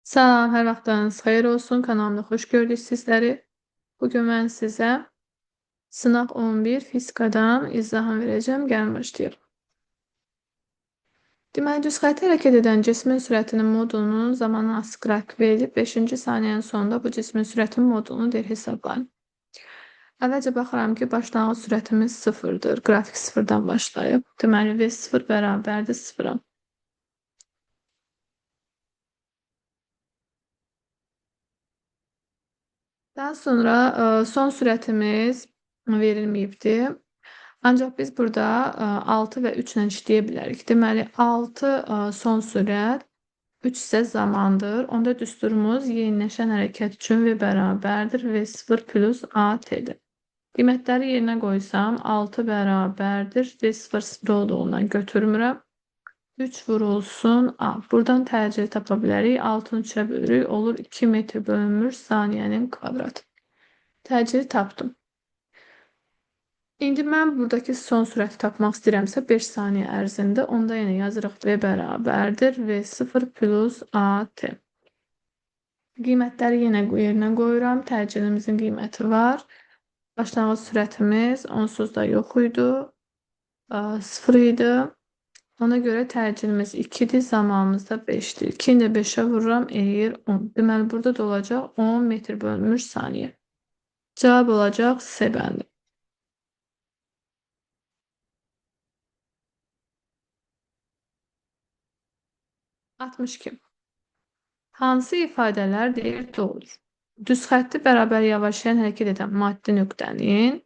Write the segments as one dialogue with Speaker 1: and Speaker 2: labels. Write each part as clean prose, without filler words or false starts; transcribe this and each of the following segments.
Speaker 1: Salam, hər vaxtınız xeyir olsun. Kanalımda xoş gördük sizləri. Bugün mən sizə sınaq 11 fizikadan izahını verəcəm. Gəlin başlayalım. Deməli, düz xəttə hərəkət edən cismin sürətinin modulunun zamanı asılı qrafik verilib. 5-ci saniyənin sonunda bu cismin sürətinin modulunu deyir hesablayın. Əvvəlcə baxıram ki, başlanğıc sürətimiz 0-dır. Qrafik 0-dan başlayıb. Deməli, V0 bərabərdir 0-a. Daha sonra son sürətimiz verilməyibdir. Ancaq biz burada 6 və 3 ilə işləyə bilərik. Deməli, 6 son sürət, 3 isə zamandır. Onda düsturumuz yeniləşən hərəkət üçün V bərabərdir. V0 plus AT-dir. Qiymətləri yerinə qoysam, 6 bərabərdir. V0 0 olduğundan götürmürəm. 3 vurulsun A. Buradan təcili tapa bilərik. 6-nı 3-ə bölürük. Olur 2 metr bölünmüş saniyənin kvadratı. Təcili tapdım. İndi mən buradakı son sürəti tapmaq istəyirəmsə 5 saniyə ərzində, onda yenə yazırıq V bərabərdir. V0 plus AT. Qiymətləri yenə yerinə qoyuram. Təcillimizin qiyməti var. Başlanğıc sürətimiz onsuz da yox idi. 0 idi. Ona görə təcilimiz 2-dir, zamanımız da 5-dir. 2-ni də 5-ə vururam, eləyir 10. Deməli, burada da olacaq 10 metr bölünmüş saniyə. Cavab olacaq C bəndi. Hansı ifadələr deyir doğrudur? Düz xətti bərabər yavaşlayan hərəkət edən maddi nöqtənin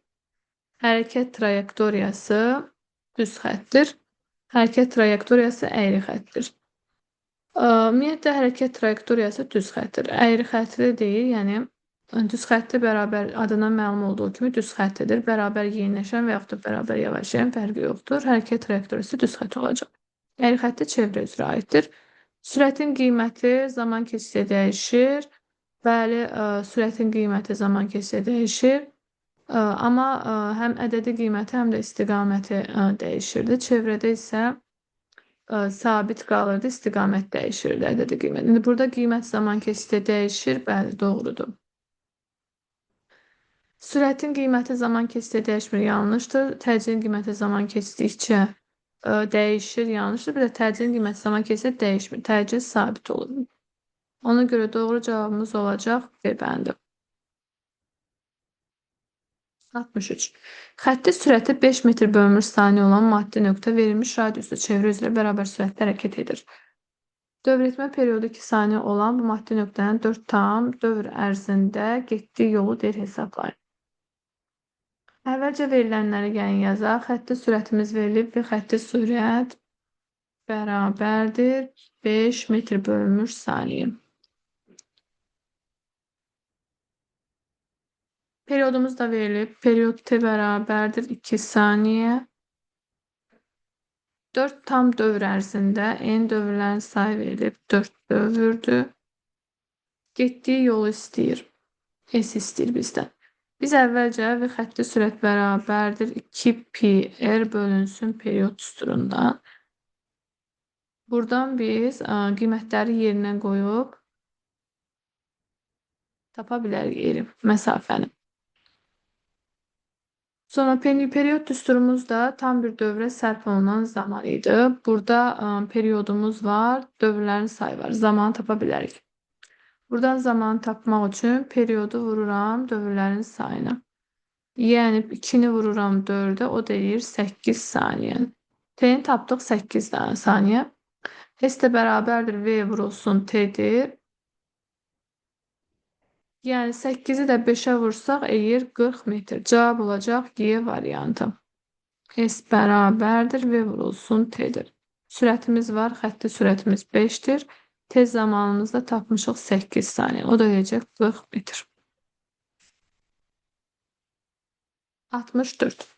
Speaker 1: hərəkət trayektoriyası düz xəttdir. Hərəkət trayektoriyası əyri xəttdir. Ümumiyyətlə, hərəkət trayektoriyası düz xəttdir. Əyri xəttli deyil, yəni düz xətti bərabər adından məlum olduğu kimi düz xəttidir. Bərabər yeniləşən və yaxud da bərabər yavaşlayan fərqi yoxdur. Hərəkət trayektoriyası düz xətt olacaq. Əyri xətti çevrə üzrə aiddir. Sürətin qiyməti zaman keçdikcə dəyişir. Bəli, sürətin qiyməti zaman keçdikcə dəyişir. Amma həm ədədi qiyməti, həm də istiqaməti dəyişirdi. Çevrədə isə sabit qalırdı, istiqamət dəyişirdi ədədi qiymət. İndi burada qiymət zaman keçdikcə dəyişir, bəli, doğrudur. Sürətin qiyməti zaman keçdikcə dəyişmir, yanlışdır. Təcilin qiyməti zaman keçdikcə dəyişir, yanlışdır. Bir də təcilin qiyməti zaman keçdikcə dəyişmir. Təcil sabit olur. Ona görə doğru cavabımız olacaq B bəndi. 63. Xətti sürəti 5 metr bölünmüş saniyə olan maddi nöqtə verilmiş radiusda çevrə üzrə bərabər sürətlə hərəkət edir. Dövr etmə periodu 2 saniyə olan bu maddi nöqtənin 4 tam dövr ərzində getdiyi yolu deyir hesablayın. Əvvəlcə verilənləri gəlin yazaq. Xətti sürətimiz verilib və xətti sürət bərabərdir 5 metr bölünmüş saniyə. Periyodumuz da verilib. Periyod T bərabərdir 2 saniyə. 4 tam dövr ərzində n dövrlərin sayı verilib 4 dövrdür. Getdiyi yolu istəyir. S istəyir bizdən. Biz əvvəlcə və xətti sürət bərabərdir 2pi r bölünsün periyod düsturundan. Buradan biz qiymətləri yerinə qoyub tapa bilərik yeri, məsafəni. Sonra periyod düsturumuzda tam bir dövrə sərf olunan zaman idi. Burada periyodumuz var, dövrlərin sayı var. Zamanı tapa bilərik. Buradan zamanı tapmaq üçün periyodu vururam dövrlərin sayına. Yəni 2-ni vururam 4-ə, o deyir 8 saniyə. T-ni tapdıq 8 saniyə. S də bərabərdir V vurulsun T-dir. Yəni 8-i də 5-ə vursaq eləyir 40 metr. Cavab olacaq Y variantı. S bərabərdir V vurulsun T-dir. Sürətimiz var, xətti sürətimiz 5-dir. Tez zamanımızda tapmışıq 8 saniyə. O da eləyəcək 40 metr. 64.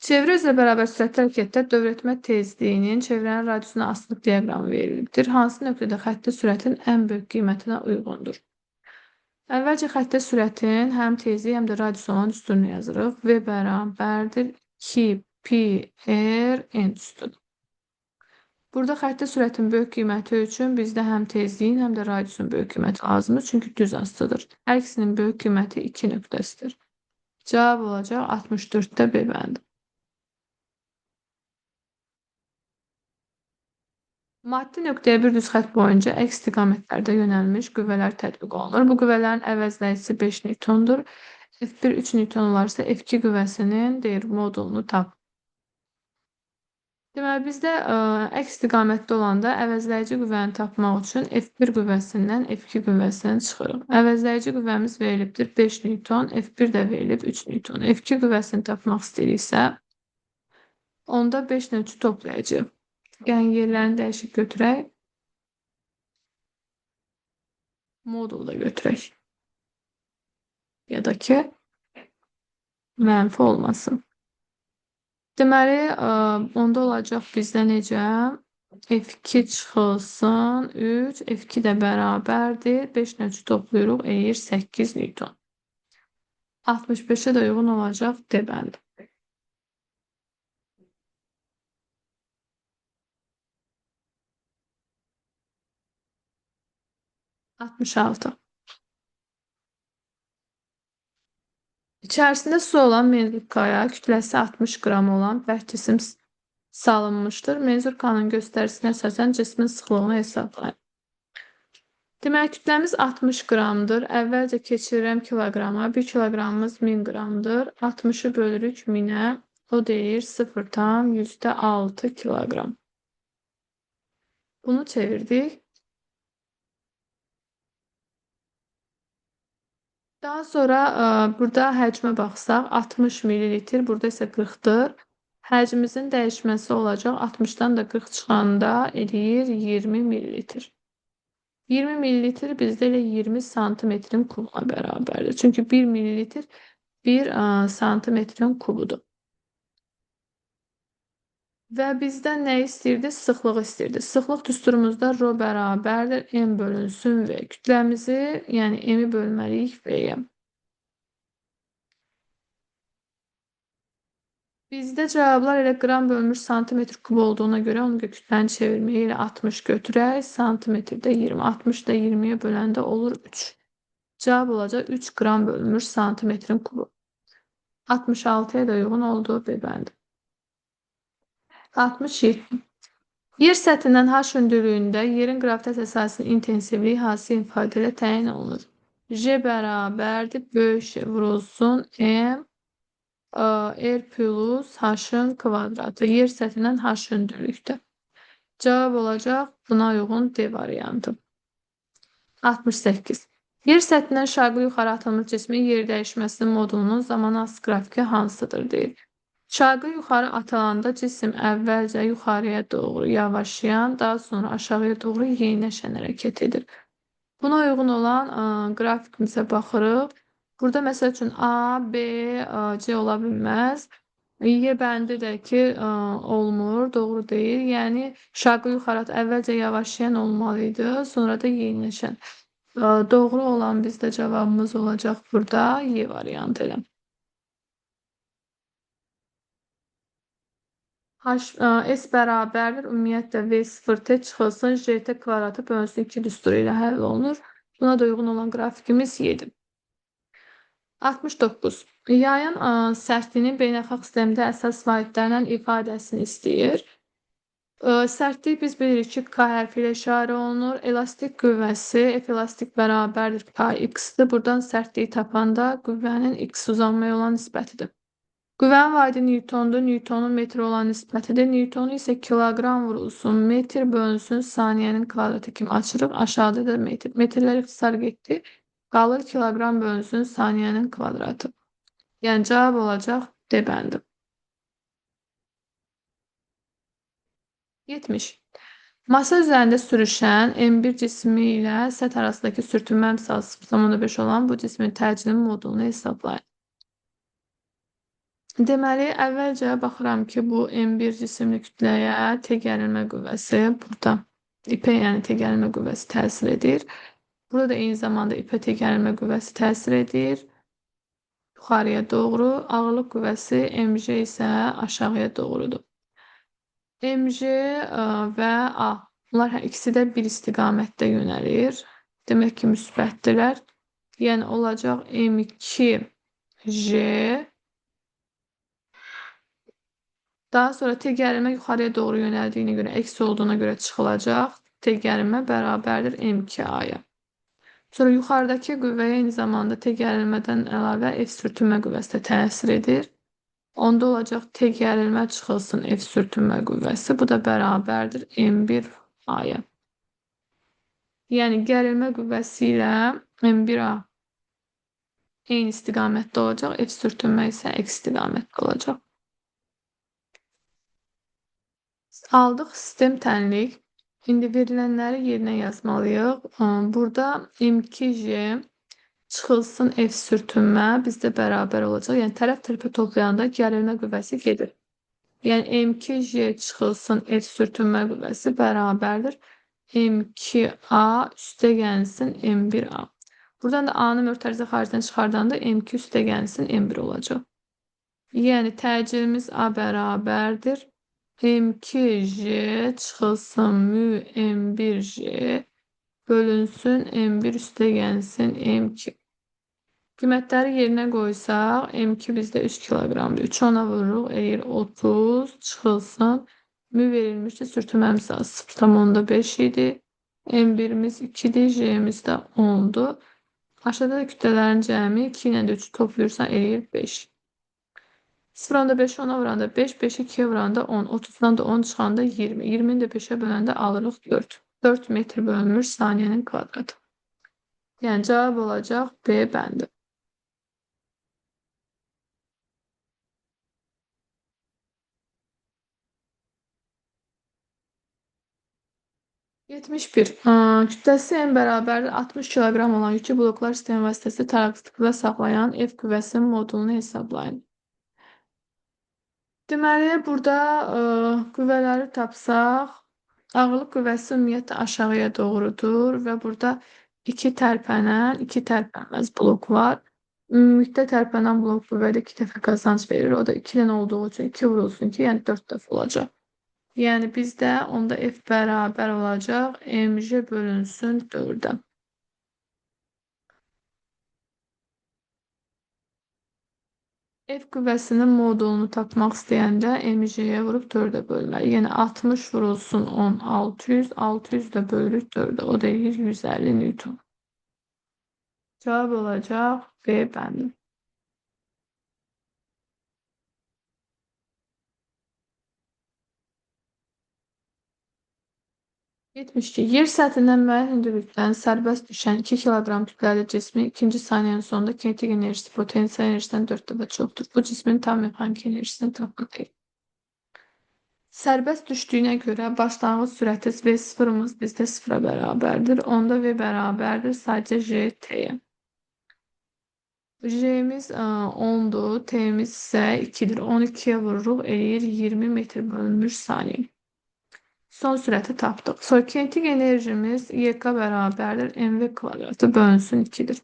Speaker 1: Çevrə üzrə bərabər sürətli hərəkətdə dövr etmə tezliyinin çevrənin radiusuna asılılıq diaqramı verilibdir. Hansı nöqtədə xətti sürətin ən böyük qiymətinə uyğundur? Əvvəlcə xətti sürətin həm tezliyi, həm də radiusu olan düsturunu yazırıq. V bərabərdir 2pi r n düsturu. Burada xəttə sürətin böyük qiyməti üçün bizdə həm tezliyin, həm də radiusun böyük qiyməti lazımdır. Çünki düz astıdır. Hər ikisinin böyük qiyməti 2 nöqtəsidir. Cavab olacaq 64-də B bəndi. Maddi nöqtəyə bir düz xətt boyunca əks istiqamətlərdə yönəlmiş qüvvələr tətbiq olunur. Bu qüvvələrin əvəzləyicisi 5 newtondur. F1 3 newton olarsa F2 qüvvəsinin modulunu tap. Deməli, bizdə əks istiqamətdə olanda əvəzləyici qüvvəni tapmaq üçün F1 qüvvəsindən F2 qüvvəsini çıxırıq. Əvəzləyici qüvvəmiz verilibdir 5 newton, F1 də verilib 3 newton. F2 qüvvəsini tapmaq istəyiriksə, onda 5 ilə 3-ü toplayacağıq. Yəni, yerlərini dəyişik götürək. Modulu da götürək. Ya da ki, mənfi olmasın. Deməli, onda olacaq bizdə necə? F2 çıxılsın, 3, F2 də bərabərdir. 5 ilə 3 toplayırıq, eğir 8 newton. 65'e də uyğun olacaq D bəndi. Altmış altı. İçərisində su olan menzurkaya kütləsi 60 qram olan bərk cisim salınmışdır. Menzurkanın göstərisinə əsasən cismin sıxlığını hesablayın. Deməli, kütləmiz 60 qramdır. Əvvəlcə keçirirəm kiloqrama. 1 kiloqramımız 1000 qramdır. 60'ı bölürük 1000'ə. O deyir 0,6 kiloqram. Bunu çevirdik. Daha sonra burada həcmə baxsaq 60 ml, burada isə 40'dır. Həcmimizin dəyişməsi olacaq. 60'dan da 40 çıxanda eləyir 20 ml. 20 ml bizdə elə 20 santimetrin kubuna bərabərdir. Çünki 1 ml 1 santimetrin kubudur. Və bizdən nə istəyirdi? Sıxlıq istəyirdi. Sıxlıq düsturumuzda rho bərabərdir M bölünsün V. Kütləmizi, yəni M'i bölməliyik V'yə. Bizdə cavablar elə qram bölünmüş santimetr kub olduğuna görə onu kütləni çevirməyi ilə 60 götürək. Santimetrdə 20. 60 da 20'ye böləndə olur 3. Cavab olacaq 3 qram bölünmüş santimetrin kubu. 66'ya da uyğun olduğu B bəndi. 67. Yer səthindən H hündürlüyündə yerin gravitasiyası sahəsinin intensivliyi hansı ifadə ilə təyin olunur? J bərabərdir, böyük şey vurulsun M R plus H-ın kvadratı. Yer səthindən H hündürlükdə. Cavab olacaq buna uyğun D variantı. 68. Yer səthindən şaqlı yuxarı atılmış cismin yer dəyişməsinin modulunun zamanası qrafiki hansıdır deyir. Şaqlı yuxarı atılanda cisim əvvəlcə yuxarıya doğru yavaşlayan, daha sonra aşağıya doğru yeyinləşən hərəkət edir. Buna uyğun olan qrafikimizə baxırıq. Burada məsəl üçün A, B, C ola bilməz. Y bəndi də ki, olmur, doğru deyil. Yəni, şaqlı yuxarı əvvəlcə yavaşlayan olmalıydı, sonra da yeyinləşən. Doğru olan bizdə cavabımız olacaq burada Y variantı ilə. S bərabərdir. Ümumiyyətlə V0T çıxılsın, JT kvadratı bölünsün 2 düsturu ilə həll olunur. Buna da uyğun olan qrafikimiz 7. 69. Yayın sərtliyinin beynəlxalq sistemdə əsas vahidlərinin ifadəsini istəyir. Sərtlik biz bilirik ki, K hərfi ilə işarə olunur. Elastik qüvvəsi F elastik bərabərdir KX-dir. Buradan sərtliyi tapanda qüvvənin X uzanmaya olan nisbətidir. Qüvvənin vahidi newtondur. Newtonun metr olan nisbətidir. Newtonu isə kiloqram vurulsun, metr bölünsün saniyənin kvadratı kimi açırıq. Aşağıda da metr. Metrlər ixtisar getdi. Qalır kiloqram bölünsün saniyənin kvadratı. Yəni cavab olacaq D bəndi. 70. Masa üzərində sürüşən M1 cismi ilə səth arasındakı sürtünmə əmsalı 0,5 olan bu cismin təcilin modulunu hesablayın. Deməli, əvvəlcə baxıram ki, bu M1 cisimli kütləyə T gərilmə qüvvəsi burada ipə, yəni T gərilmə qüvvəsi təsir edir. Burada da eyni zamanda ipə T gərilmə qüvvəsi təsir edir. Yuxarıya doğru, ağırlıq qüvvəsi MJ isə aşağıya doğrudur. mj və a. Bunlar hər ikisi də bir istiqamətdə yönəlir. Demək ki, müsbətdirlər. Yəni olacaq m2j. Daha sonra t gərilmə yuxarıya doğru yönəldiyinə görə, eksi olduğuna görə çıxılacaq. T gərilmə bərabərdir m2a-ya. Sonra yuxarıdakı qüvvəyə eyni zamanda t gərilmədən əlavə F sürtünmə qüvvəsi də təsir edir. Onda olacaq t gərilmə çıxılsın F sürtünmə qüvvəsi. Bu da bərabərdir M1A-ya. Yəni gərilmə qüvvəsi ilə M1A eyni istiqamətdə olacaq. F sürtünmə isə əks istiqamətdə olacaq. Aldıq sistem tənlik. İndi verilənləri yerinə yazmalıyıq. Burada M2J çıxılsın F sürtünmə bizdə bərabər olacaq. Yəni tərəf-tərəfə toplayanda gərilmə qüvvəsi gedir. Yəni M2J çıxılsın F sürtünmə qüvvəsi bərabərdir M2A üstəgəlsin M1A. Buradan da A-nı mötərizə xaricdən çıxardanda M2 üstəgəlsin M1 olacaq. Yəni təcilimiz A bərabərdir M2J çıxılsın mü M1J bölünsün M1 üstəgəlsin M2. Qiymətləri yerinə qoysaq, M2 bizdə 3 kiloqramdır. 3 ona vururuq, eləyir 30, çıxılsın. Mü verilmişdi, sürtünməmiz 0,5 idi. M1'imiz 2'dir, J'miz də 10'dur. Aşağıda da kütlələrin cəmi 2 ilə də 3 toplayırsan, eləyir 5. 0,5 10'a vuranda 5, 5'i 2'ye vuranda 10, 30'dan da 10 çıxanda 20. 20'ni də 5'e böləndə alırıq 4. 4 metr bölünmüş saniyenin kvadratı. Yəni cavab olacaq B bəndi. Kütlesi en beraber 60 kilogram olan yüklü bloklar sistemi vasıtasıyla taraklıkla saklayan F küvesinin modulunu hesaplayın. Deməli, burada qüvvələri tapsaq, ağırlıq qüvvəsi ümumiyyətlə aşağıya doğrudur və burada 2 tərpənən, 2 tərpənməz blok var. Ümumilikdə tərpənən blok qüvvədə 2 dəfə qazanc verir. O da 2-dən olduğu üçün 2 vurulsun ki, yəni 4 dəfə olacaq. Yəni bizdə onda F bərabər olacaq mj bölünsün 4'ə. F qüvvəsinin modulunu tapmaq istəyəndə mj'yə vurub 4'ə bölməli. Yəni 60 vurulsun 10, 600, 600 də bölürük 4'ə. O da 150 Newton. Cavab olacaq B bəndi. 72. Yer səthindən müəyyən hündürlükdən sərbəst düşən 2 kiloqram kütləli cismi ikinci saniyenin sonunda kinetik enerjisi potansiyel enerjisindən 4 dəfə çoxdur. Bu cismin tam mexanik enerjisini tapmaq deyil. Sərbəst düşdüyünə görə başlanğıc sürəti V0'ımız bizdə 0'a bərabərdir. Onda V bərabərdir sadəcə JT-yə. J'miz 10'dur, T'miz isə 2'dir. 12'ye vururuq, eləyir 20 metr bölünmüş saniye. Son sürəti tapdıq. Sonra kinetik enerjimiz YK bərabərdir mv kvadratı bölünsün 2'dir.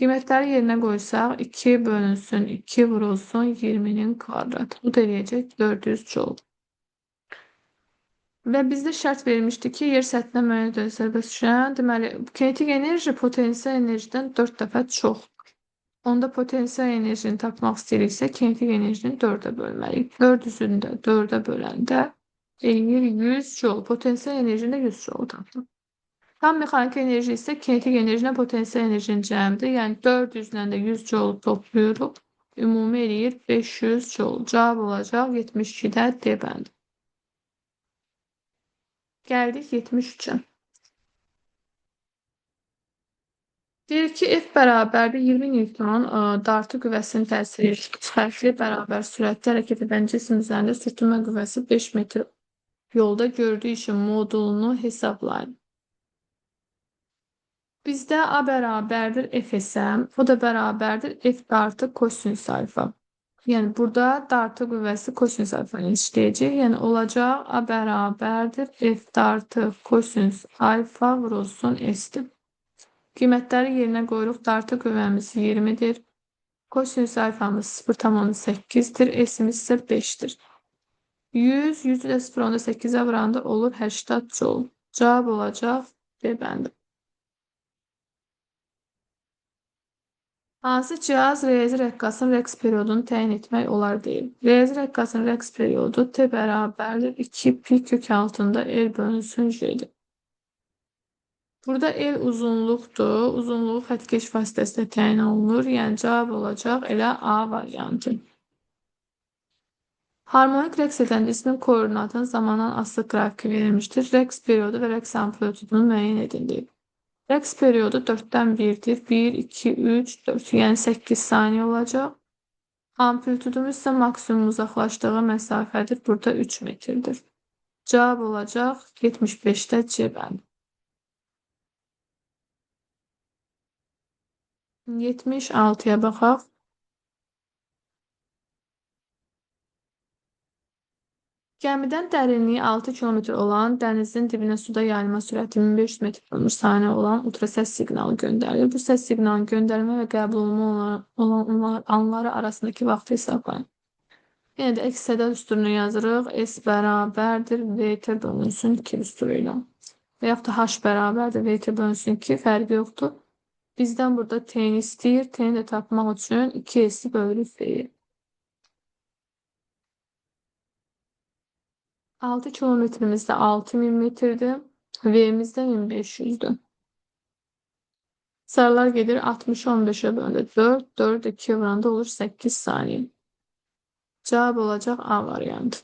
Speaker 1: Qiymətləri yerinə qoysaq 2 bölünsün 2 vurulsun 20'nin kvadratı. Bu da eləyəcək 400 joule. Və bizdə şərt verilmişdi ki, yer səthinə müəyyən dərəcədə sərbəst düşən, deməli, kinetik enerji potansiyel enerjiden 4 dəfə çox. Onda potansiyel enerjini tapmaq istəyiriksə, kinetik enerjini 4'ə bölməliyik. 400'ünü də 4'ə böləndə eləyir 100 joule. Potansiyel enerjini də 100 joule tapdım. Tam mexanik enerji isə kinetik enerjinə potansiyel enerjinin cəmidir. Yəni 400 ilə də 100 joule topluyoruz. Ümumi eləyir 500 joule. Cavab olacaq 72'də D bəndi. Gəldik 73'ə. Deyir ki, F bərabərdir 20 Newtonun dartı qüvvəsinin təsiri fərqli bərabər sürətdə hərəkət edən cisim üzərində sürtünmə qüvvəsi 5 metr yolda gördüğü için modulunu hesaplayın. Bizdə A bərabərdir F isə, o da bərabərdir F dartı kosinüs alfa. Yəni burada dartı qüvvəsi kosinüs alfa ilə işləyəcək. Yəni olacaq A bərabərdir F dartı kosinüs alfa vurulsun S-dir. Qiymətləri yerinə qoyuruq. Dartı qüvvəmiz 20'dir. Kosinüs alfamız 0,8'dir. S'imiz isə 5'dir. 100 ilə 0.8'e vuranda olur 80 joule. Cevap olacaq B bəndi. Hansı cihaz riyazi rəqqasın rəqs periodunu təyin etmək olar deyil. Riyazi rəqqasın rəqs periodu T bərabərdir 2 pi kök altında L bölünsün J'dir. Burada L uzunluqdur. Uzunluğu xəttkeş vasitəsilə təyin olunur. Yəni cavab olacaq elə A variantı. Harmonik rəqs edən cismin koordinatının zamandan asılı qrafiki verilmişdir. Rəqs periodu və rəqs amplitudunu müəyyən edin deyil. Rəqs periodu 4-dən 1'dir. 1, 2, 3, 4. Yəni 8 saniyə olacaq. Amplitudumuz isə maksimum uzaqlaşdığı məsafədir. Burada 3 metrdir. Cavab olacaq 75'də C bəndi. 76'ya baxaq. Gəmidən dərinliyi 6 kilometr olan dənizin dibinə suda yayılma sürəti 1500 metr/saniyə olan ultrasəs siqnalı göndərilir. Bu səs siqnalının göndərmə və qəbul olunma anları arasındakı vaxtı hesablayın. Yenə də əks-səda düsturunu yazırıq. S bərabərdir VT bölünsün 2 düsturu ilə. Və yaxud da H bərabərdir VT bölünsün 2 fərqi yoxdur. Bizdən burada T'ni istəyir. T'ni də tapmaq üçün 2S'i bölürük V'yi. 6 kilometrimizdə 6000 metrdir. V'miz də 1500'dür. Sarılar gedir 60'ı 15'e bölündü. 4, 4, 2'ye vuranda olur 8 saniye. Cevap olacak A variantı.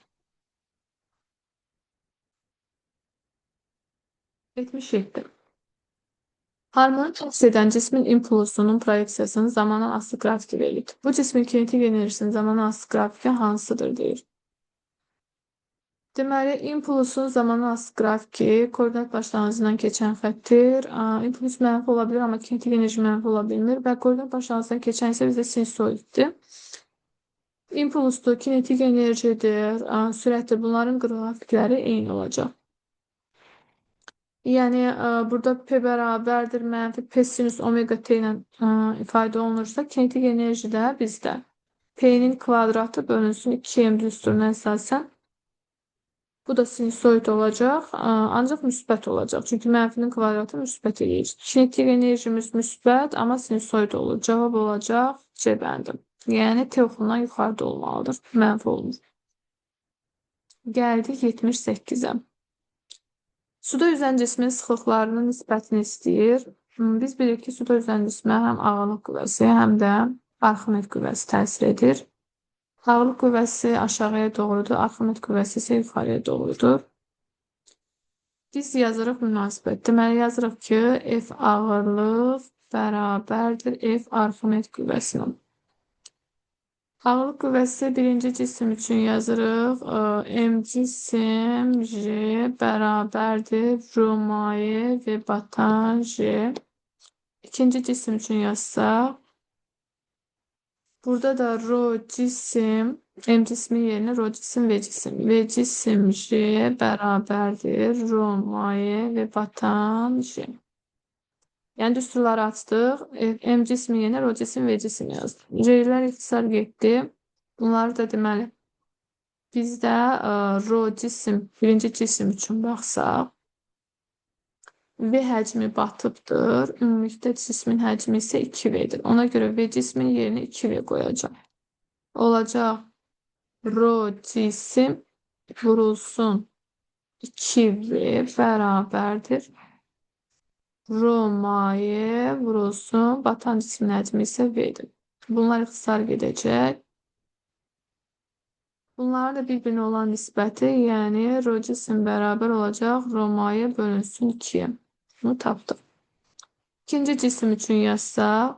Speaker 1: 77. Harmonik rəqs edən cismin impulsunun proyeksiyasının zamandan asılı qrafiki verilir. Bu cismin kinetik enerjisinin zamandan asılı qrafiki hansıdır deyir. Deməli, impulsun zamandan asılı qrafiki koordinat başlanğıcından keçən xəttir. İmpuls mənfi ola bilir, amma kinetik enerji mənfi ola bilmir və koordinat başlanğıcından keçən isə bizdə sinusoiddir. İmpulsdur, kinetik enerjidir, sürətdir. Bunların qrafikləri eyni olacaq. Yəni burada P bərabərdir mənfi P sinus omega T ilə ifadə olunursa, kinetik enerji də bizdə P'nin kvadratı bölünsün 2M düsturuna əsasən. Bu da sinusoid olacaq, ancaq müsbət olacaq. Çünki mənfinin kvadratı müsbət eləyir. Kinetik enerjimiz müsbət, amma sinusoid olur. Cavab olacaq C bəndi. Yəni T oxundan yuxarıda olmalıdır. Mənfi olunur. Gəldik 78'ə. Suda üzən cismin sıxlıqlarının nisbətini istəyir. Biz bilirik ki, suda üzən cismə həm ağırlıq qüvvəsi, həm də Arximet qüvvəsi təsir edir. Ağırlıq qüvvəsi aşağıya doğrudur, Arximet qüvvəsi isə yuxarıya doğrudur. Biz yazırıq münasibət. Deməli, yazırıq ki, F ağırlıq bərabərdir F Arximet qüvvəsinin. Ağırlıq qüvvəsi birinci cisim üçün yazırıq. M cisim J bərabərdir Rho maye və batan J. İkinci cisim üçün yazsaq. Burada da Rho cisim, M cismi yerine Rho cisim V cisim. V cisim J bərabərdir Rho maye və batan J. Yəni düsturları açdıq. M cismi yerine Rho cisim V cisim yazdık. J'lər ixtisar getdi. Bunları da deməli bizdə Rho cisim, birinci cisim üçün baxsaq. V həcmi batıbdır. Ümumilikdə cismin həcmi isə 2V'dir. Ona görə V cismin yerine 2V qoyacaq. Olacaq Rho cisim vurulsun 2V bərabərdir Rho maye vurulsun batan cismin həcmi isə V'dir. Bunlar ixtisar gedəcək. Bunların da bir-birinə olan nisbəti, yəni Rho cisim bərabər olacaq Rho maye bölünsün 2'ye. Bunu tapdım. İkinci cisim üçün yazsaq.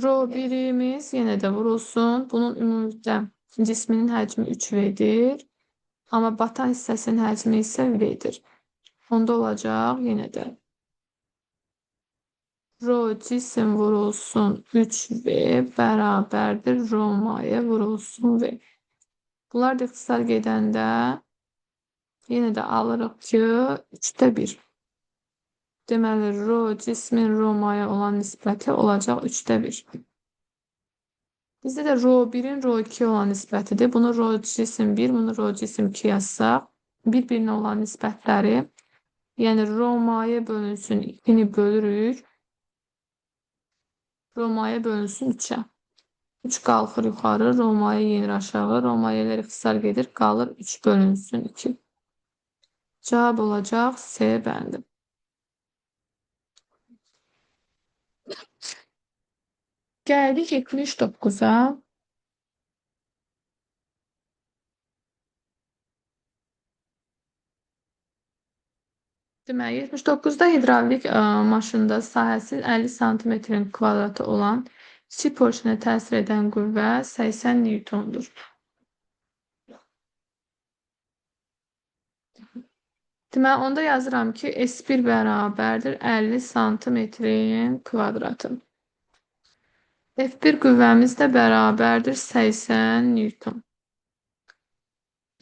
Speaker 1: Rho birimiz yenə də vurulsun. Bunun ümumilikdə cisminin həcmi 3V'dir. Amma batan hissəsinin həcmi isə V'dir. Onda olacaq yenə də. Rho cisim vurulsun 3V bərabərdir Rho maye vurulsun V. Bunlar da ixtisar gedəndə yenə də alırıq ki 3'də 1. Deməli, Rho cismin Rho maye olan nisbəti olacaq 3'də 1. Bizdə də ρ1-in ρ2 olan nisbətidir. Bunu ρ cisim 1, bunu ρ cisim 2 yazsaq, bir-birinə olan nisbətləri, yəni ρ bölünsün 2-ni bölürük, ρ bölünsün 3-ə. 3 qalxır yuxarı, ρ yenir aşağı, ρ-lər ixtisar gedir, qalır 3 bölünsün 2. Cavab olacaq C bəndi. Gəldik 79-a. Deməli, 79-da hidravlik maşında sahəsi 50 santimetrin kvadratı olan kiçik porşuna təsir edən qüvvə 80 Newtondur. Deməli, onda yazıram ki, S1 bərabərdir 50 santimetrin kvadratı. F1 qüvvəmiz də bərabərdir 80 Newton.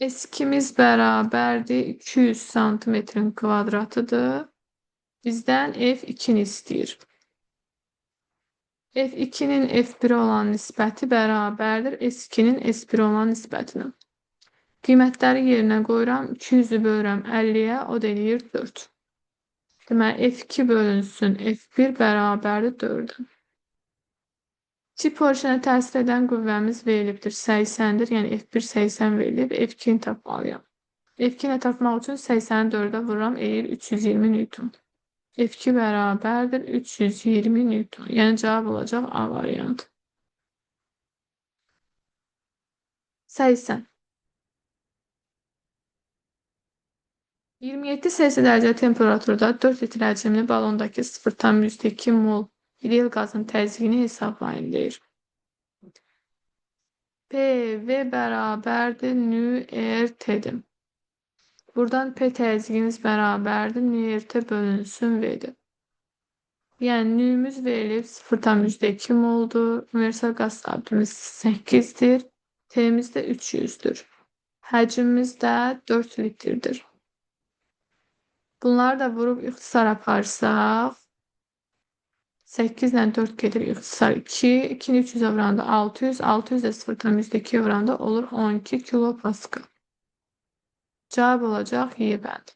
Speaker 1: S2'miz bərabərdir 200 santimetrin kvadratıdır. Bizdən F2'ni istəyir. F2'nin F1'ə olan nisbəti bərabərdir S2'nin S1'ə olan nisbətinə. Qiymətləri yerinə qoyuram. 200'ü bölürəm 50'yə, o da eləyir 4. Deməli, F2 bölünsün F1 bərabərdir 4'ə. Kiçik porşuna təsir edən qüvvəmiz verilibdir 80'dir. Yəni F1 80 verilib, F2'ni tapmalıyam. F2'ni tapmaq üçün 80'i 4'ə vururam, eləyir 320 Newton. F2 bərabərdir 320 Newton. Yəni cavab olacaq A variantı. 80. 27 Selsi dərəcə temperaturda 4 litr həcmli balondakı 0,2 mol ideal qazın təzyiqini hesablayın deyir. PV bərabərdir nÜRT'dir. Buradan P təzyiqimiz bərabərdir nÜRT bölünsün V'dir. Yəni nÜ'müz verilib 0,2 moldur. Universal qaz sabitimiz 8'dir. T'miz də 300'dür. Həcmimiz də 4 litrdir. Bunları da vurub ixtisar aparsaq, 8 ilə 4 gedir ixtisar 2. 2'ni 300'ə vuranda 600. 600 də 0,2'yə vuranda olur 12 kilopascal. Cavab olacaq Y bənd.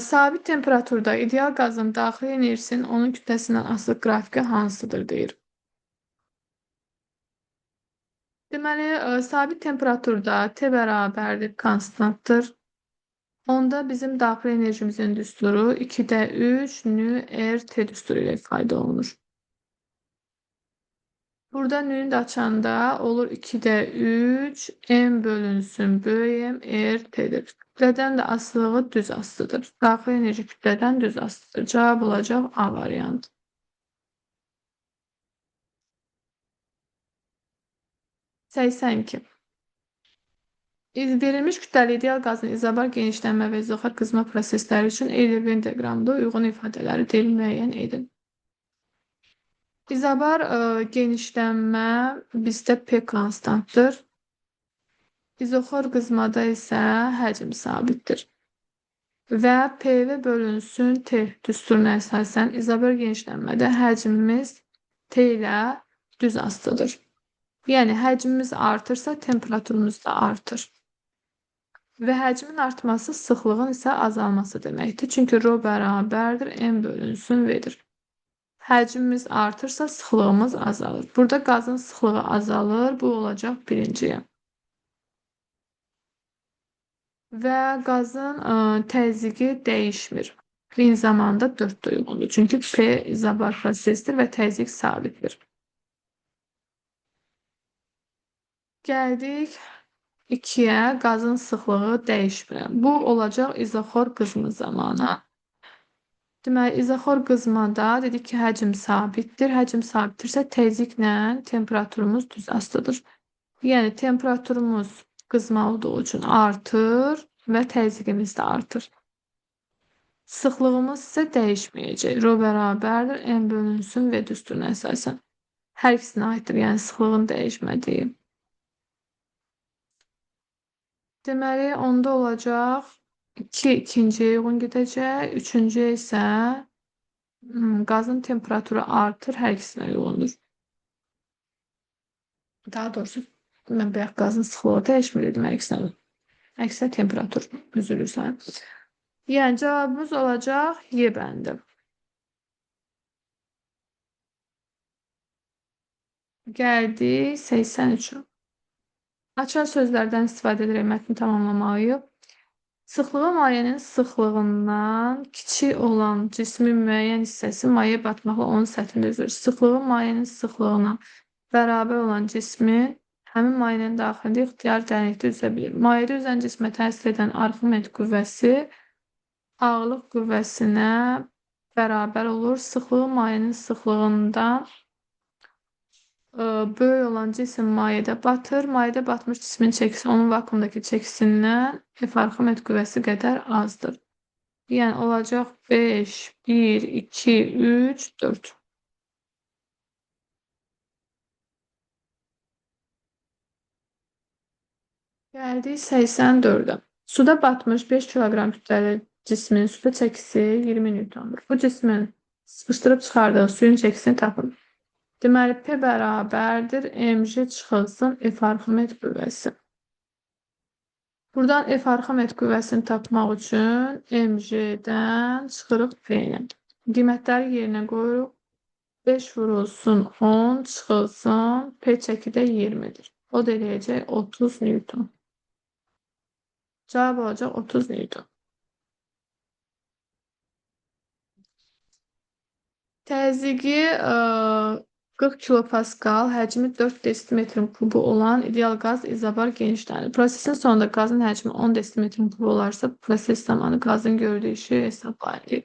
Speaker 1: Sabit temperaturda ideal qazın daxili enerjisinin onun kütləsindən asılı qrafiki hansıdır deyir. Deməli, sabit temperaturda T bərabərdir konstantdır. Onda bizim daxili enerjimizin düsturu 2'də 3 nÜRT düsturu ilə ifadə olunur. Burada nÜ'nü də açanda olur 2'də 3 M bölünsün böyük M RT'dir. Kütlədən də asılığı düz asılıdır. Daxili enerji kütlədən düz asılıdır. Cavab olacaq A variantı. 82. Verilmiş kütləli ideal qazın izobar genişlənmə və izoxar qızma prosesləri üçün Euler inteqramında uyğun ifadələri deyil müəyyən edin. İzobar genişlənmə bizdə P konstantdır. İzoxar qızmada isə həcm sabitdir. Və PV bölünsün T düsturuna əsasən izobar genişlənmədə həcmimiz T ilə düz asılıdır. Yəni həcmimiz artırsa temperaturumuz da artır. Və həcmin artması sıxlığın isə azalması deməkdir. Çünki ρ bərabərdir M bölünsün V'dir. Həcmimiz artırsa sıxlığımız azalır. Burada qazın sıxlığı azalır. Bu olacaq birinciyə. Və qazın təzyiqi dəyişmir. Eyni zamanda 4 uyğundur. Çünki P izobar prosesdir və təzyiq sabitdir. Gəldik 2'yə, qazın sıxlığı dəyişmir. Bu olacaq izoxor qızma zamanı. Deməli, izoxor qızmada dedik ki, həcm sabitdir. Həcm sabitdirsə təzyiqlə temperaturumuz düz asılıdır. Yəni temperaturumuz qızma olduğu üçün artır və təzyiqimiz də artır. Sıxlığımız isə dəyişməyəcək. Rho bərabərdir M bölünsün V düsturuna əsasən. Hər ikisinə aiddir, yəni sıxlığın dəyişmədiyi. Deməli, onda olacaq 2 ikinciyə uyğun gedəcək, üçüncüyə isə qazın temperaturu artır, hər ikisinə uyğundur. Daha doğrusu, mən bayaq qazın sıxlığı dəyişmirdim, hər ikisinə uyğun. Əksinə temperatur üzülürsən. Yəni, cavabımız olacaq Y bəndi. Gəldik 83-ə. Açar sözlərdən istifadə edərək mətni tamamlamalıyıq. Sıxlığı mayenin sıxlığından kiçik olan cismin müəyyən hissəsi mayaya batmaqla onun səthində üzür. Sıxlığı mayenin sıxlığına bərabər olan cismin həmin mayenin daxilində ixtiyari dərinlikdə üzə bilir. Mayədə üzən cismə təsir edən arximent qüvvəsi ağırlıq qüvvəsinə bərabər olur. Sıxlığı mayenin sıxlığından böyük olan cisim mayedə batır. Mayedə batmış cismin çəkisi onun vakuumdakı çəkisindən F arximent qüvvəsi qədər azdır. Yəni, olacaq 5, 1, 2, 3, 4. Gəldik 84-ə. Suda batmış 5 kiloqram kütləli cismin suda çəkisi 20 newtondur. Bu cismin sıxışdırıb çıxardığı suyun çəkisini tapın. Deməli, P bərabərdir mg çıxılsın F arximent qüvvəsi. Buradan F arximent qüvvəsini tapmaq üçün mg-dən çıxırıq P-ni. Qiymətləri yerinə qoyuruq. 5 vurulsun 10 çıxılsın P çəkidə 20-dir. O da eləyəcək 30 newton. Cavab olacaq 30 newton. Təzyiqi 40 kilopascal, həcmi 4 desimetrin kubu olan ideal qaz izobar genişlənir. Prosesin sonunda qazın həcmi 10 desimetrin kubu olarsa, proses zamanı qazın gördüyü işi hesablayın.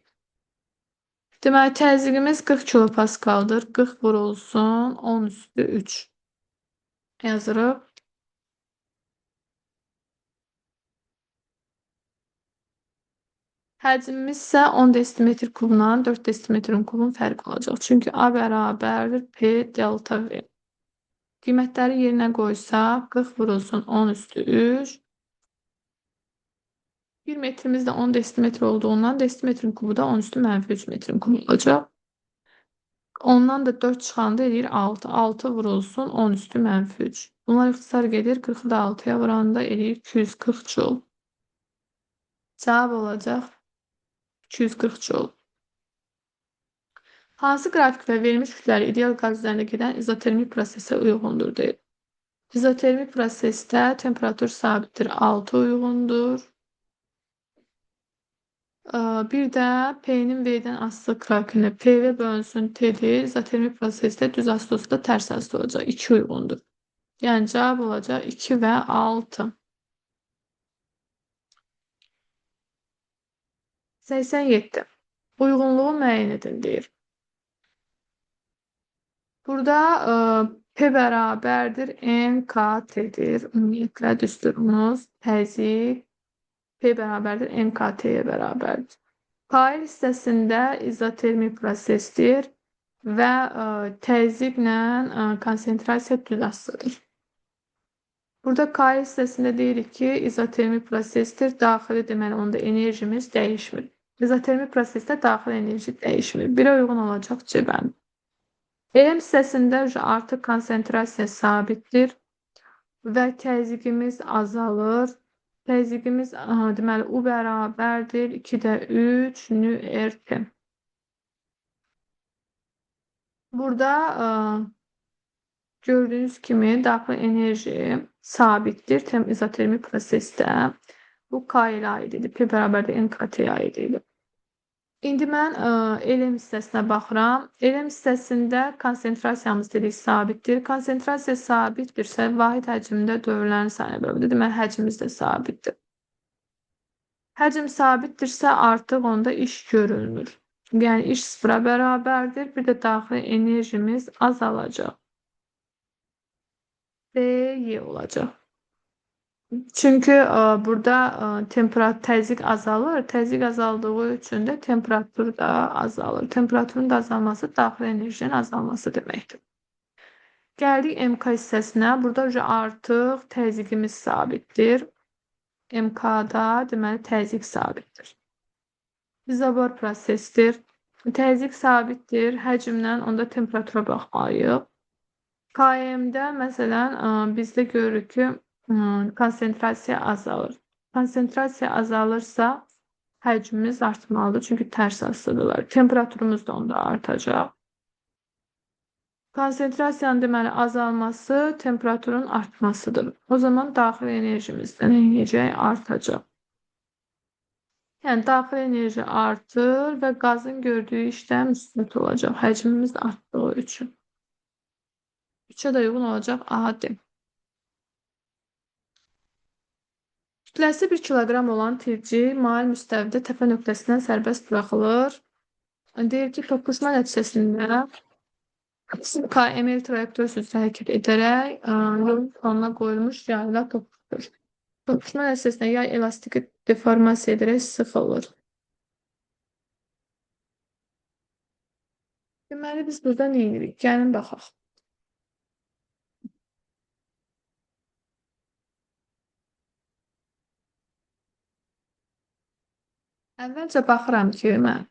Speaker 1: Deməli, təzyiqimiz 40 kilopascaldır. 40 vurulsun 10 üstü 3 yazırıq. Həcmimiz isə 10 desimetr kubundan 4 desimetrin kubun fərqi olacaq. Çünki A bərabərdir P delta V. Qiymətləri yerinə qoysaq, 40 vurulsun 10 üstü 3. 1 metrimiz də 10 desimetr olduğundan desimetrin kubu da 10 üstü mənfi 3 metrin kubu olacaq. Ondan da 4 çıxanda edir 6. 6 vurulsun 10 üstü mənfi 3. Bunlar ixtisar gedir. 40'ı da 6'ya vuranda edir 240 joule. Cavab olacaq 240 joule. Hansı qrafikdə verilmiş kütləli ideal qaz üzərində gedən izotermik prosesə uyğundur deyil. İzotermik prosesdə temperatur sabitdir 6 uyğundur. Bir də P-nin V-dən asılı qrafikində PV bölünsün T-dir. İzotermik prosesdə düz asılı olsa da tərs asılı olacaq. 2 uyğundur. Yəni cavab olacaq 2 və 6. 87. Uyğunluğu müəyyən edin deyir. Burada P bərabərdir MKT-dir. Ümumiyyətlə düsturumuz təzyiq P bərabərdir MKT-yə bərabərdir. Kail hissəsində izotermik prosesdir və təzyiqlə konsentrasiya düz asılıdır. Burada kail hissəsində deyirik ki, izotermik prosesdir. Daxili deməli onda enerjimiz dəyişmir. İzotermik prosesdə daxili enerji dəyişmir. 1-ə uyğun olacaq C bəndi. Elm hissəsində artıq konsentrasiya sabitdir və təzyiqimiz azalır. Təzyiqimiz deməli U bərabərdir 2-də 3 nÜ/T. Burada gördüyünüz kimi daxili enerji sabitdir izotermik prosesdə. Bu K-ilə aid idi. P bərabərdir MKT-yə aid idi. İndi mən elm hissəsinə baxıram. Elm hissəsində konsentrasiyamız dedik sabitdir. Konsentrasiya sabitdirsə, vahid həcmdə dövrlərin sayına bölünür. Deməli, həcmimiz də sabitdir. Həcm sabitdirsə, artıq onda iş görülmür. Yəni, iş sıfıra bərabərdir. Bir də daxili enerjimiz azalacaq. Y olacaq. Çünki burada təzyiq azalır. Təzyiq azaldığı üçün də temperatur da azalır. Temperaturun da azalması daxili enerjinin azalması deməkdir. Gəldik MK hissəsinə. Burada artıq təzyiqimiz sabitdir. MK-da deməli təzyiq sabitdir. İzobor prosesdir. Təzyiq sabitdir. Həcmdən onda temperatura baxmalıyıq. KM-də məsələn bizdə görürük ki, konsentrasiya azalır. Konsentrasiya azalırsa həcmimiz artmalıdır. Çünki tərs asılıdırlar. Temperaturumuz da onda artacaq. Konsentrasiyanın deməli azalması temperaturun artmasıdır. O zaman daxili enerjimiz də nə edəcək? Artacaq. Yəni daxili enerji artır və qazın gördüyü işləm müsbət olacaq. Həcmimiz artdığı üçün. 3-ə də uyğun olacaq A-dir. Kütləsi 1 kiloqram olan tirci mail müstəvidə təpə nöqtəsindən sərbəst buraxılır. Deyir ki, toqquşma nəticəsində KML trayektoriyası üzrə hərəkət edərək yolun sonuna qoyulmuş yayla toqquşur. Toqquşma nəticəsində yay elastiki deformasiya edərək sıxılır. Deməli, biz burada nə edirik? Gəlin baxaq. Əvvəlcə baxıram ki, mən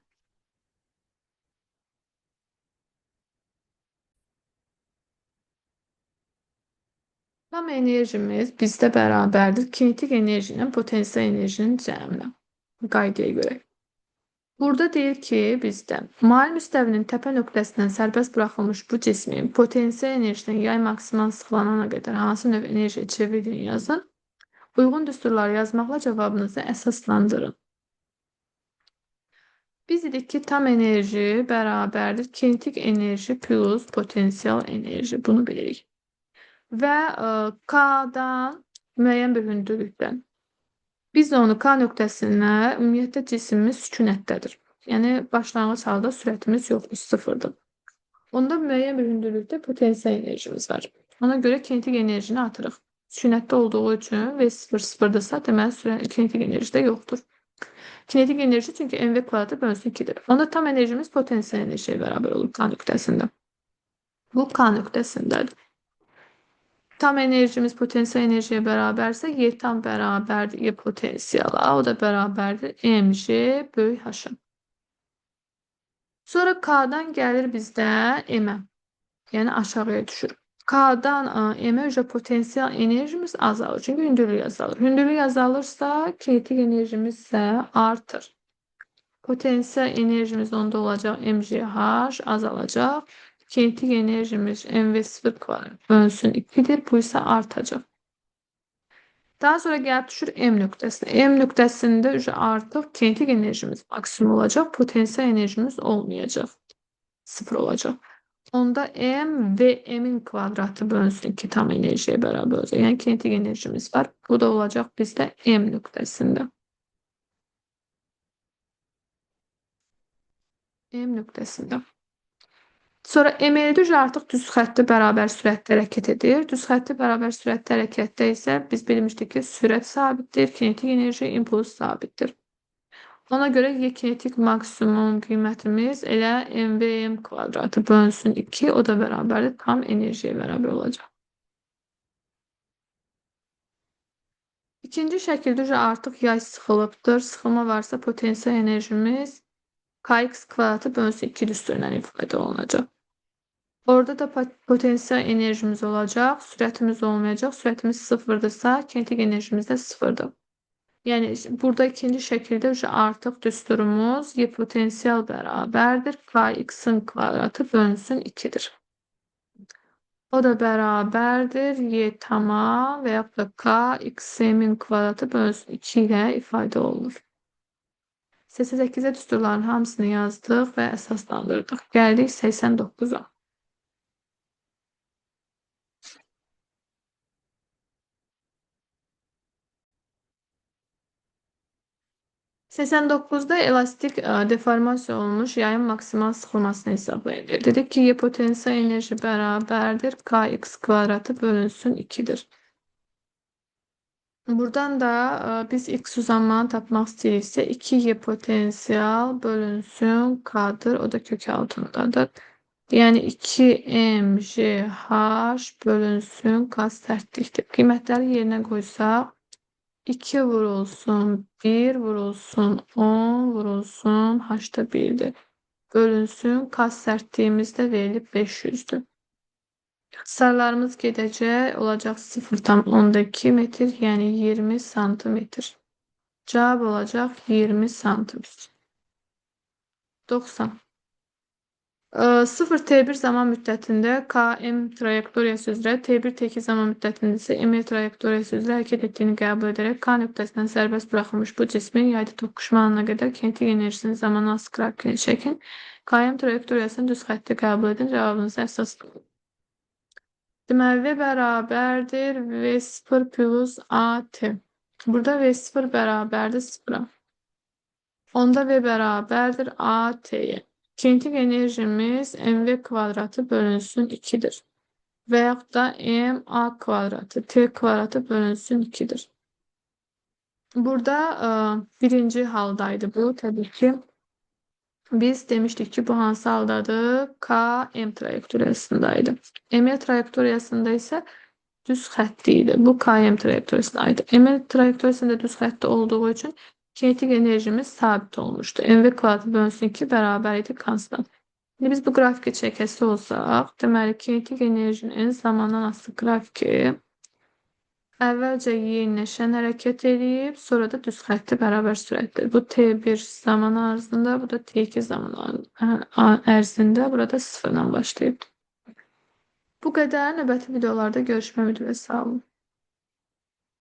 Speaker 1: tam enerjimiz bizdə bərabərdir kinetik enerji ilə potensial enerjinin cəminə qaydaya görə. Burada deyir ki, bizdə mail müstəvinin təpə nöqtəsindən sərbəst buraxılmış bu cismin potensial enerjidən yay maksimal sıxılanana qədər hansı növ enerjiyə çevrildiyini yazın. Uyğun düsturları yazmaqla cavabınızı əsaslandırın. Biz dedik ki, tam enerji bərabərdir kinetik enerji plus potensial enerji. Bunu bilirik. Və K-dan müəyyən bir hündürlükdən. Biz onu K nöqtəsinə ümumiyyətlə cisimimiz sükunətdədir. Yəni başlanğıc halda sürətimiz yoxdur, sıfırdır. Onda müəyyən bir hündürlükdə potensial enerjimiz var. Ona görə kinetik enerjini atırıq. Sükunətdə olduğu üçün V0 sıfırdırsa, deməli kinetik enerji də yoxdur. Kinetik enerji çünki mv kvadratı bölünsün 2'dir. Onda tam enerjimiz potensial enerjiyə bərabər olur K nöqtəsində. Bu K nöqtəsindədir. Tam enerjimiz potensial enerjiyə bərabərsə, Y tam bərabərdir Y potensiala. O da bərabərdir mg böyük h. Sonra K'dan gəlir bizdə M-ə. Yəni aşağıya düşür. K'dan M-ə potensial enerjimiz azalır. Çünki hündürlük azalır. Hündürlük azalırsa kinetik enerjimiz isə artır. Potensial enerjimiz onda olacaq mgh azalacaq. Kinetik enerjimiz mv0 kvadrat bölünsün 2'dir. Bu ise artacaq. Daha sonra gəlib düşür M nöqtəsinə. M nöqtəsində artıq kinetik enerjimiz maksimum olacaq. Potensial enerjimiz olmayacaq. 0 olacaq. Onda M ve M'in kvadratı bölünsün 2 tam enerjiyə bərabər olacaq. Yəni kinetik enerjimiz var. Bu da olacaq bizdə M nöqtəsində. M nöqtəsində. Sonra ML artıq düz xəttdə bərabər sürətdə hərəkət edir. Düz xəttdə bərabər sürətdə hərəkətdə isə biz bilmişdik ki, sürət sabitdir, kinetik enerji impuls sabitdir. Ona görə Y kinetik maksimum qiymətimiz elə MVM kvadratı bölünsün 2, o da bərabərdir, tam enerjiyə bərabər olacaq. İkinci şəkildə artıq yay sıxılıbdır. Sıxılma varsa potensial enerjimiz kx kvadratı bölünsün 2 düsturundan ifadə olunacaq. Orada da potensial enerjimiz olacaq, sürətimiz olmayacaq. Sürətimiz sıfırdırsa, kinetik enerjimiz də sıfırdır. Yəni burada ikinci şəkildə artıq düsturumuz Y potensial bərabərdir. Kx'in kvadratı bölünsün 2'dir. O da bərabərdir Y tamam və yaxud da Kx'in kvadratı bölünsün 2 ilə ifadə olunur. 88'e düsturların hamısını yazdıq və əsaslandırdıq. Gəldik 89'a. 89'da elastik deformasyon olmuş yayın maksimal sıxılmasını hesablayın. Dedik ki, Y potensial enerji bərabərdir. Kx kvadratı bölünsün 2'dir. Buradan da biz x uzanmanı tapmaq istəyiriksə 2y potensial bölünsün k'dır. O da kök altındadır. Yəni 2mgh bölünsün k sərtlikdir. Qiymətləri yerinə qoysaq 2 vurulsun 1 vurulsun 10 vurulsun h'da 1'dir. Bölünsün kas sertliğimizde verilip 500'dür. Sarılarımız gedəcək olacak 0,2 metr yani 20 santimetr. Cevap olacak 20 santimetr. 90. 0 T1 zaman müddətində KM trayektoriyası üzrə T1 T2 zaman müddətində isə M trayektoriyası üzrə hərəkət etdiyini qəbul edərək K nöqtəsindən sərbəst buraxılmış bu cismin yayda toqquşma anına qədər kinetik enerjisinin zamana asılı qrafikini çəkin. KM trayektoriyasını düz xətti qəbul edin. Cavabınızı əsas deməli V bərabərdir V0 plus AT. Burada V0 bərabərdir 0'a. Onda V bərabərdir AT'ye. Kinetik enerjimiz mv kvadratı bölünsün 2'dir. Veyahut da ma kvadratı t kvadratı bölünsün 2'dir. Burada birinci haldaydı bu. Tabii ki biz demiştik ki bu hansı haldadır? K M trayektoriyasındaydı. M trayektoriyasında ise düz xəttiydi. Bu K M trayektoriyasındaydı. M trayektoriyasında düz xətti olduğu için kinetik enerjimiz sabit olmuştu. Mv kvadratı bölünsün 2 beraber idi konstant. Şimdi biz bu grafiki çəkəsi olsaq, deməli kinetik enerjinin en zamandan asılı qrafiki əvvəlcə yeniləşən hərəkət edib, sonra da düz xətti bərabər sürətdir. Bu T1 zaman arzında, bu da T2 zaman ərzində, burada 0-dan başlayıb. Bu qədər. Növbəti videolarda görüşmək ümidi ilə sağ olun.